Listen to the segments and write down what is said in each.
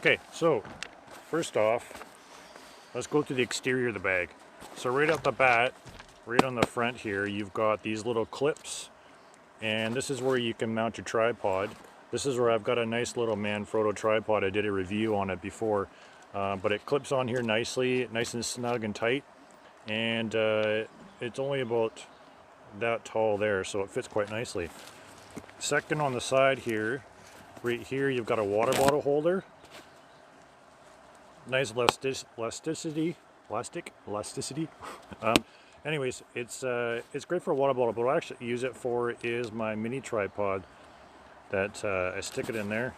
Okay, so first off, let's go through the exterior of the bag. So right off the bat, right on the front here, you've got these little clips, and this is where you can mount your tripod. This is where I've got a nice little Manfrotto tripod. I did a review on it before, but it clips on here nicely, nice and snug and tight, and it's only about that tall there, so it fits quite nicely. Second, on the side here, right here, you've got a water bottle holder. Nice elasticity. Anyways, it's great for a water bottle, but what I actually use it for is my mini tripod that I stick it in there,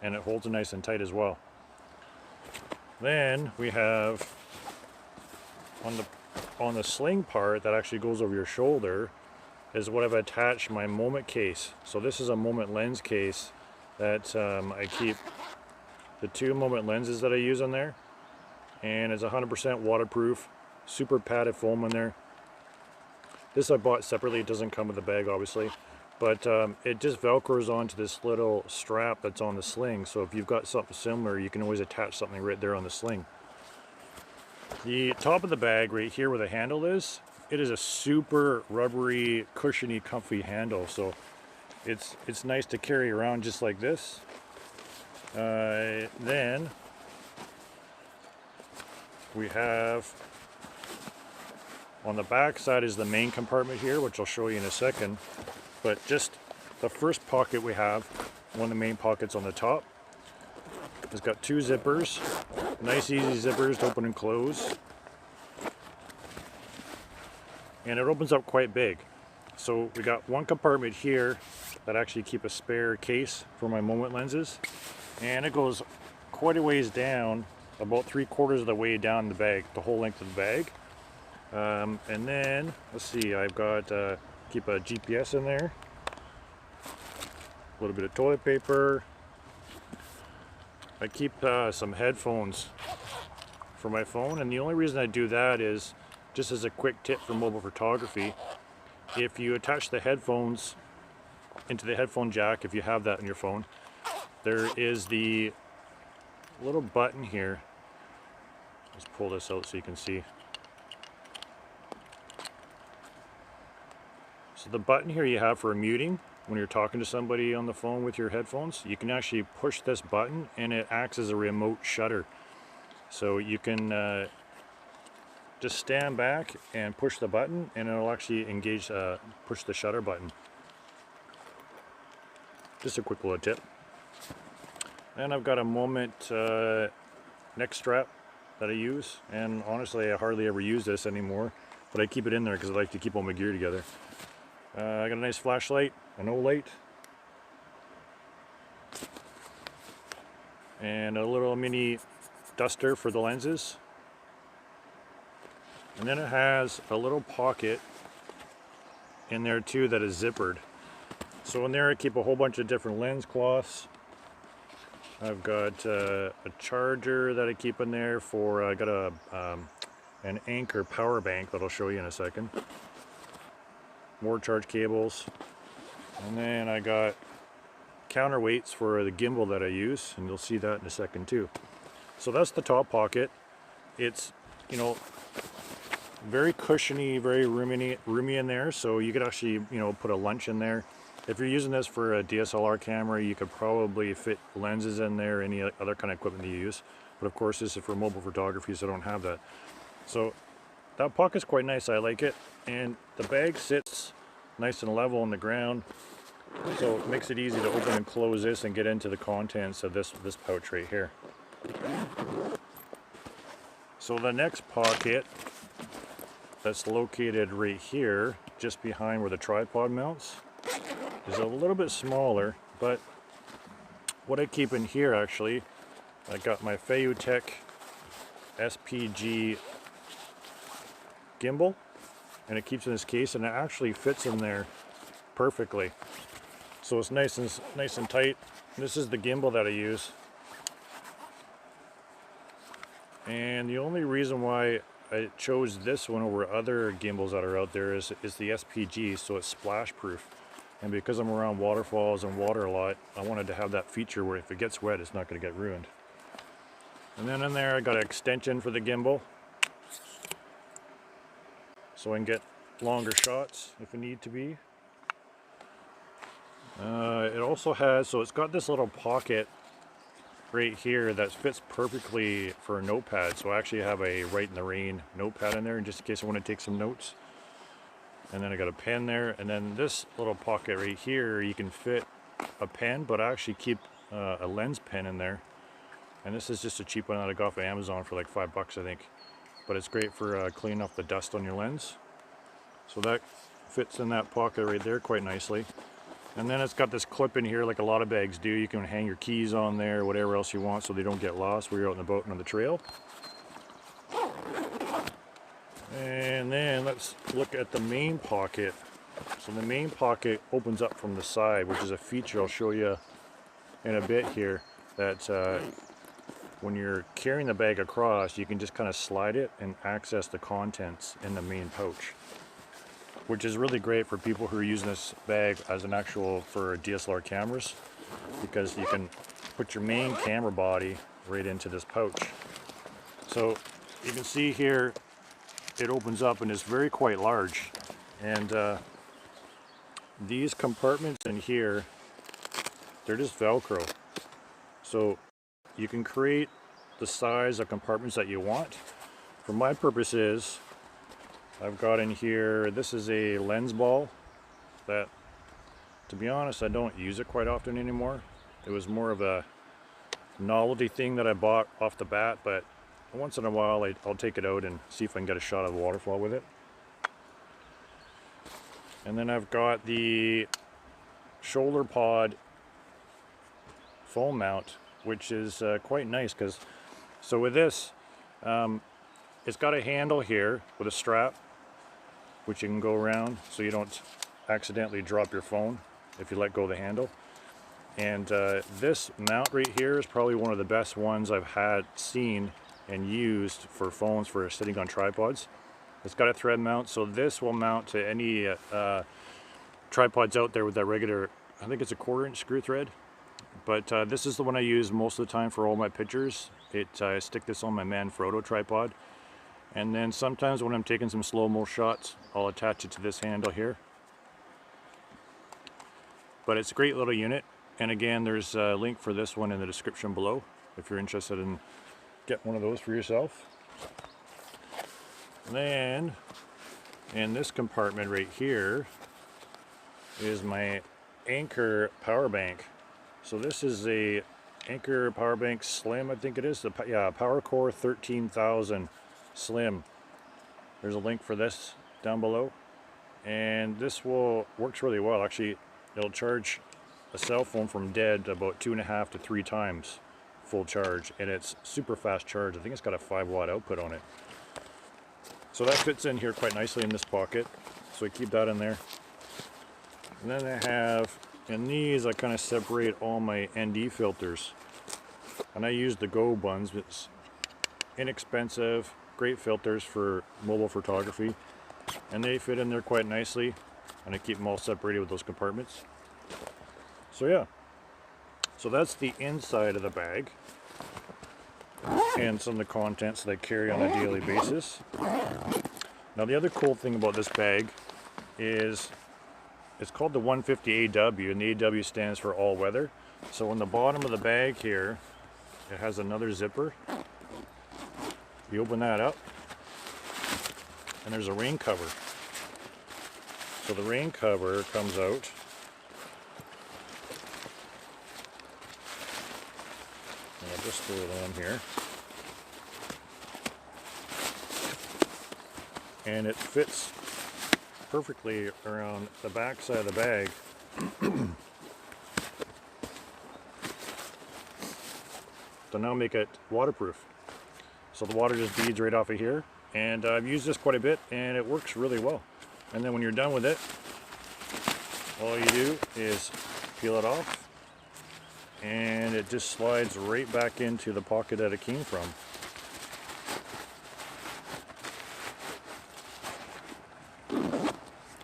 and it holds it nice and tight as well. Then we have on the sling part that actually goes over your shoulder is what I've attached my moment case. So this is a moment lens case that I keep the 2 moment lenses that I use on there, and it's 100% waterproof, super padded foam in there. This I bought separately, it doesn't come with the bag obviously, but it just velcros onto this little strap that's on the sling, so if you've got something similar you can always attach something right there on the sling. The top of the bag right here where the handle is, it is a super rubbery, cushiony, comfy handle, so it's nice to carry around just like this. Then we have on the back side is the main compartment here, which I'll show you in a second, but just the first pocket we have, one of the main pockets on the top, it's got 2 zippers, nice easy zippers to open and close, and it opens up quite big. So we got one compartment here that actually keep a spare case for my moment lenses, and it goes quite a ways down, about 3/4 of the way down the bag, the whole length of the bag. And then let's see, I've got keep a GPS in there, a little bit of toilet paper. I keep some headphones for my phone, and the only reason I do that is just as a quick tip for mobile photography. If you attach the headphones into the headphone jack, if you have that in your phone, there is the little button here. Let's pull this out so you can see. So the button here you have for muting when you're talking to somebody on the phone with your headphones, you can actually push this button and it acts as a remote shutter. So you can just stand back and push the button and it'll actually engage, push the shutter button. Just a quick little tip. And I've got a moment neck strap that I use, and honestly I hardly ever use this anymore, but I keep it in there because I like to keep all my gear together. I got a nice flashlight, an O-light, and a little mini duster for the lenses. And then it has a little pocket in there too that is zippered. So in there I keep a whole bunch of different lens cloths. I've got a charger that I keep in there for, I got an Anchor power bank that I'll show you in a second. More charge cables. And then I got counterweights for the gimbal that I use, and you'll see that in a second too. So that's the top pocket. It's, you know, very cushiony, very roomy in there, so you could actually, you know, put a lunch in there. If you're using this for a DSLR camera, you could probably fit lenses in there, any other kind of equipment you use. But of course, this is for mobile photography, so I don't have that. So that pocket's quite nice, I like it. And the bag sits nice and level on the ground, so it makes it easy to open and close this and get into the contents of this pouch right here. So the next pocket that's located right here, just behind where the tripod mounts, is a little bit smaller, but what I keep in here actually, I got my Feiyutech SPG gimbal, and it keeps in this case, and it actually fits in there perfectly. So it's nice and tight. This is the gimbal that I use, and the only reason why I chose this one over other gimbals that are out there is the SPG, so it's splash proof. And because I'm around waterfalls and water a lot, I wanted to have that feature where if it gets wet, it's not going to get ruined. And then in there, I got an extension for the gimbal, so I can get longer shots if it need to be. It also has, so it's got this little pocket right here that fits perfectly for a notepad. So I actually have a Write in the Rain notepad in there, just in case I want to take some notes. And then I got a pen there, and then this little pocket right here, you can fit a pen, but I actually keep a lens pen in there. And this is just a cheap one that I got off of Amazon for like $5, I think. But it's great for cleaning off the dust on your lens. So that fits in that pocket right there quite nicely. And then it's got this clip in here like a lot of bags do. You can hang your keys on there, whatever else you want, so they don't get lost when you're out in the boat and on the trail. And then let's look at the main pocket. So the main pocket opens up from the side, which is a feature I'll show you in a bit here, that when you're carrying the bag across, you can just kind of slide it and access the contents in the main pouch, which is really great for people who are using this bag as an actual for DSLR cameras, because you can put your main camera body right into this pouch. So you can see here it opens up and it's very quite large, and these compartments in here, they're just Velcro, so you can create the size of compartments that you want. For my purposes, I've got in here, this is a lens ball that, to be honest, I don't use it quite often anymore. It was more of a novelty thing that I bought off the bat, but once in a while I'll take it out and see if I can get a shot of the waterfall with it. And then I've got the shoulder pod phone mount, which is quite nice, because so with this, it's got a handle here with a strap which you can go around so you don't accidentally drop your phone if you let go of the handle. And this mount right here is probably one of the best ones I've seen and used for phones for sitting on tripods. It's got a thread mount, so this will mount to any tripods out there with that regular, I think it's a 1/4-inch screw thread. But this is the one I use most of the time for all my pictures. I stick this on my Manfrotto tripod, and then sometimes when I'm taking some slow-mo shots, I'll attach it to this handle here. But it's a great little unit, and again, there's a link for this one in the description below if you're interested in getting one of those for yourself. And then in this compartment right here is my Anker power bank. So this is a Anker power bank slim, I think it is. Yeah, PowerCore 13,000 slim. There's a link for this down below, and this works really well. Actually, it'll charge a cell phone from dead about 2.5 to 3 times full charge, and it's super fast charge. I think it's got a 5-watt output on it. So that fits in here quite nicely in this pocket, so I keep that in there. And then I have, in these, I kind of separate all my ND filters, and I use the Go ones. It's inexpensive, great filters for mobile photography, and they fit in there quite nicely, and I keep them all separated with those compartments. So yeah, so that's the inside of the bag and some of the contents that I carry on a daily basis. Now the other cool thing about this bag is it's called the 150AW, and the AW stands for all weather. So on the bottom of the bag here, it has another zipper. You open that up, and there's a rain cover. So the rain cover comes out. And I'll just throw it on here. And it fits perfectly around the back side of the bag. To now make it waterproof. So the water just beads right off of here, and I've used this quite a bit and it works really well. And then when you're done with it, all you do is peel it off, and it just slides right back into the pocket that it came from.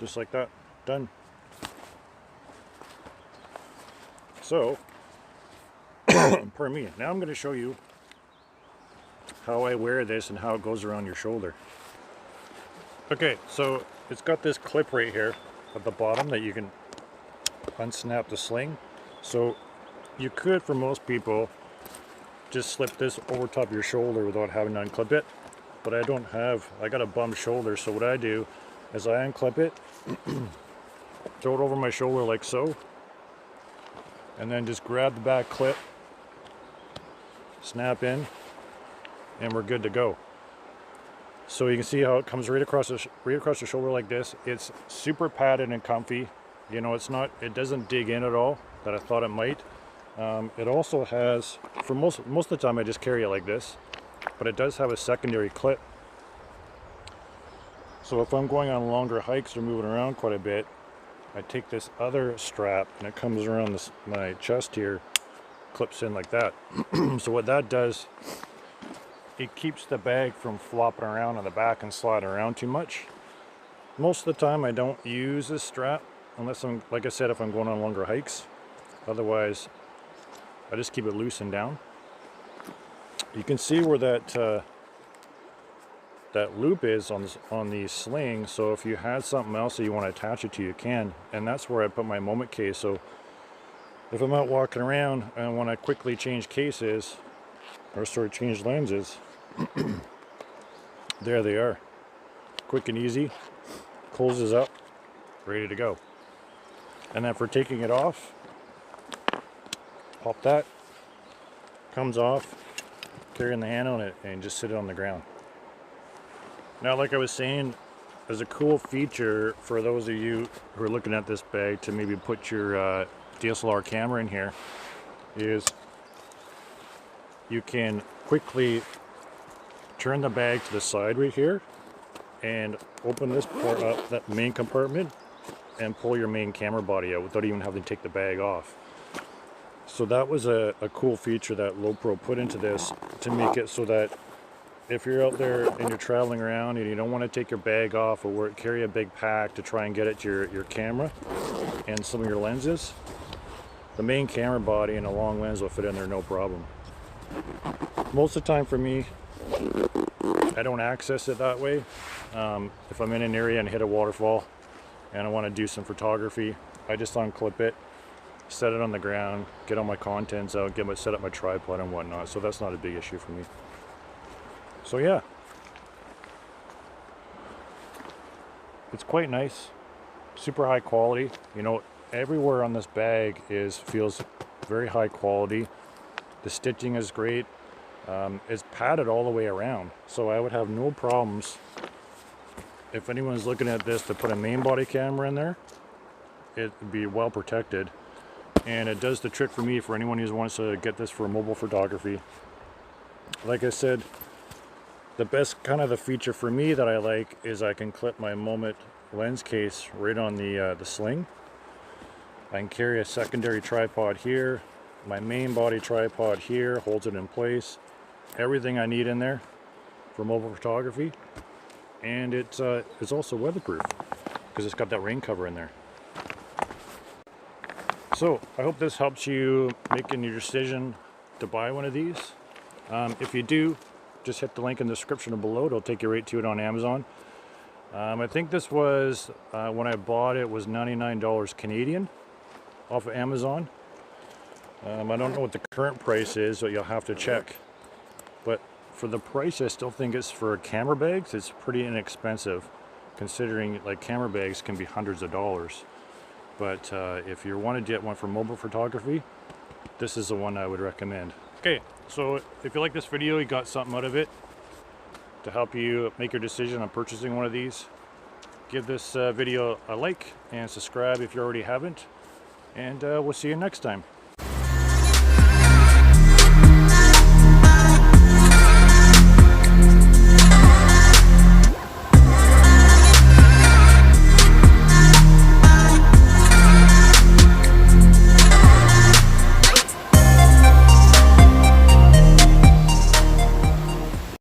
Just like that, done. So, pardon me, now I'm going to show you how I wear this and how it goes around your shoulder. Okay, so it's got this clip right here at the bottom that you can unsnap the sling. So you could, for most people, just slip this over top of your shoulder without having to unclip it. But I got a bum shoulder, so what I do is I unclip it, throw it over my shoulder like so, and then just grab the back clip, snap in, and we're good to go. So you can see how it comes right across the shoulder like this. It's super padded and comfy. You know, it doesn't dig in at all that I thought it might. It also has, for most of the time I just carry it like this, but it does have a secondary clip. So if I'm going on longer hikes or moving around quite a bit, I take this other strap and it comes around my chest here, clips in like that. So what that does, it keeps the bag from flopping around on the back and sliding around too much. Most of the time I don't use this strap unless like I said, if I'm going on longer hikes. Otherwise, I just keep it loose and down. You can see where that loop is on the sling. So if you had something else that you want to attach it to, you can. And that's where I put my moment case. So if I'm out walking around and I want to quickly change cases or sort of change lenses, there they are. Quick and easy. Closes up, ready to go. And then for taking it off, pop that, comes off, carrying the hand on it, and just sit it on the ground. Now, like I was saying, there's a cool feature for those of you who are looking at this bag to maybe put your DSLR camera in here, is you can quickly turn the bag to the side right here and open this part up, that main compartment, and pull your main camera body out without even having to take the bag off. So that was a cool feature that Lowe Pro put into this to make it so that if you're out there and you're traveling around and you don't want to take your bag off or carry a big pack to try and get it to your camera and some of your lenses, the main camera body and a long lens will fit in there no problem. Most of the time for me, I don't access it that way. If I'm in an area and hit a waterfall and I want to do some photography, I just unclip it, set it on the ground, get all my contents out, set up my tripod and whatnot. So that's not a big issue for me. So yeah, it's quite nice, super high quality. You know, everywhere on this bag feels very high quality. The stitching is great. It's padded all the way around, so I would have no problems if anyone's looking at this to put a main body camera in there. It would be well protected, and it does the trick for me for anyone who wants to get this for mobile photography. Like I said, the best kind of the feature for me that I like is I can clip my Moment lens case right on the sling. I can carry a secondary tripod here, my main body tripod here holds it in place. Everything I need in there for mobile photography, and it's also weatherproof because it's got that rain cover in there. So I hope this helps you making your decision to buy one of these. If you do, just hit the link in the description below. It'll take you right to it on Amazon. I think this was, when I bought it, was $99 Canadian off of Amazon. I don't know what the current price is, so you'll have to check. But for the price, I still think it's for camera bags. It's pretty inexpensive, considering like camera bags can be hundreds of dollars. But if you want to get one for mobile photography, this is the one I would recommend. Okay, so if you like this video, you got something out of it to help you make your decision on purchasing one of these, give this video a like and subscribe if you already haven't, and we'll see you next time.